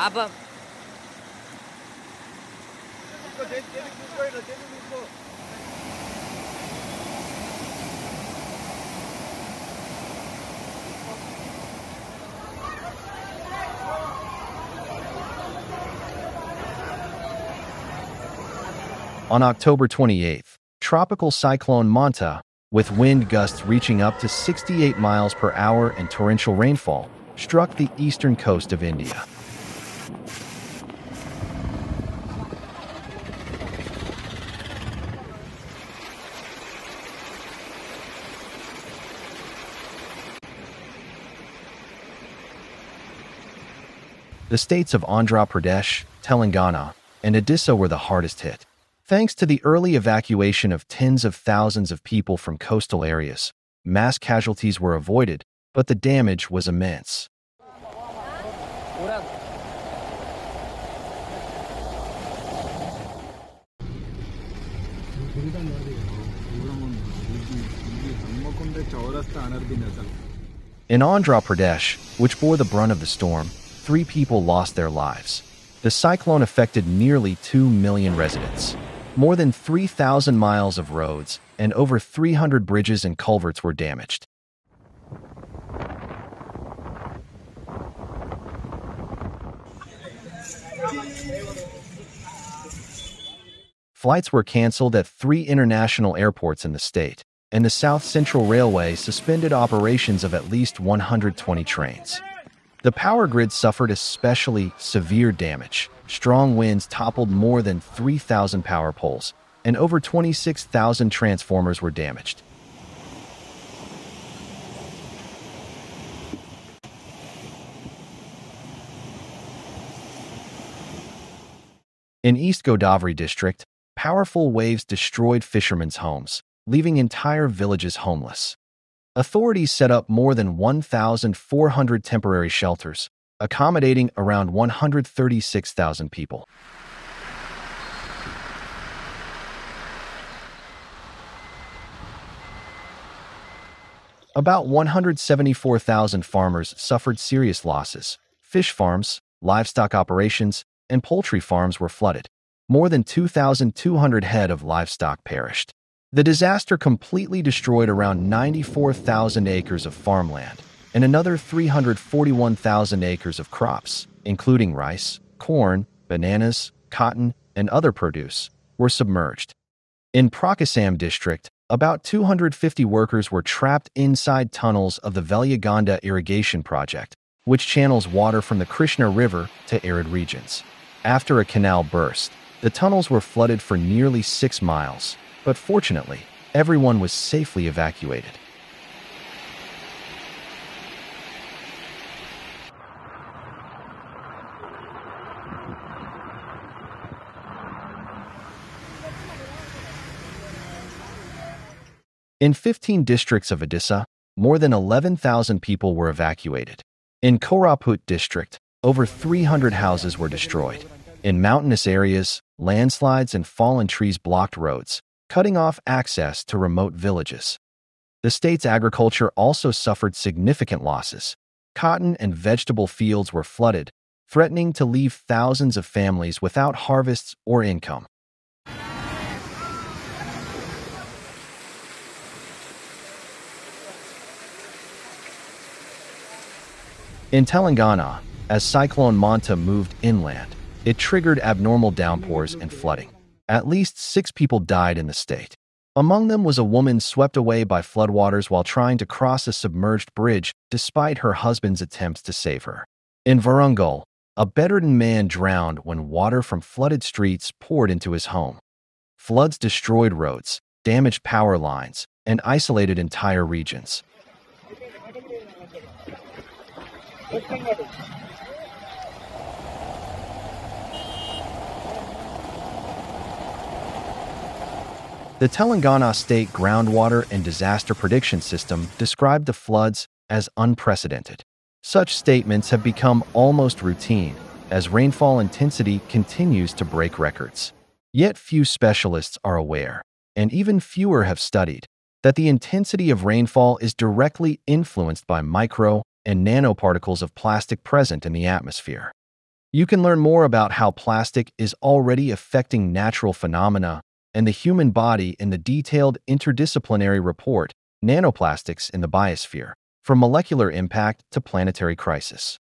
పాపం. On October 28th, tropical cyclone Monta, with wind gusts reaching up to 68 miles per hour and torrential rainfall, struck the eastern coast of India. The states of Andhra Pradesh, Telangana, and Odisha were the hardest hit. Thanks to the early evacuation of tens of thousands of people from coastal areas, mass casualties were avoided, but the damage was immense. In Andhra Pradesh, which bore the brunt of the storm, 3 people lost their lives. The cyclone affected nearly 2 million residents. More than 3,000 miles of roads and over 300 bridges and culverts were damaged. Flights were canceled at 3 international airports in the state, and the South Central Railway suspended operations of at least 120 trains. The power grid suffered especially severe damage. Strong winds toppled more than 3,000 power poles, and over 26,000 transformers were damaged. In East Godavari district, powerful waves destroyed fishermen's homes, leaving entire villages homeless. Authorities set up more than 1,400 temporary shelters, accommodating around 136,000 people. About 174,000 farmers suffered serious losses. Fish farms, livestock operations, and poultry farms were flooded. More than 2,200 head of livestock perished. The disaster completely destroyed around 94,000 acres of farmland and another 341,000 acres of crops, including rice, corn, bananas, cotton, and other produce, were submerged. In Prakasam district, about 250 workers were trapped inside tunnels of the Velayaganda irrigation project, which channels water from the Krishna River to arid regions. After a canal burst, the tunnels were flooded for nearly 6 miles, but fortunately, everyone was safely evacuated. In 15 districts of Odisha, more than 11,000 people were evacuated. In Koraput district, over 300 houses were destroyed. In mountainous areas, landslides and fallen trees blocked roads, cutting off access to remote villages. The state's agriculture also suffered significant losses. Cotton and vegetable fields were flooded, threatening to leave thousands of families without harvests or income. In Telangana, as Cyclone Monta moved inland, it triggered abnormal downpours and flooding. At least 6 people died in the state. Among them was a woman swept away by floodwaters while trying to cross a submerged bridge despite her husband's attempts to save her. In Warangal, a bedridden man drowned when water from flooded streets poured into his home. Floods destroyed roads, damaged power lines, and isolated entire regions. The Telangana State Groundwater and Disaster Prediction System described the floods as unprecedented. Such statements have become almost routine as rainfall intensity continues to break records. Yet few specialists are aware, and even fewer have studied, that the intensity of rainfall is directly influenced by micro and nanoparticles of plastic present in the atmosphere. You can learn more about how plastic is already affecting natural phenomena and the human body in the detailed interdisciplinary report, Nanoplastics in the Biosphere, from molecular impact to planetary crisis.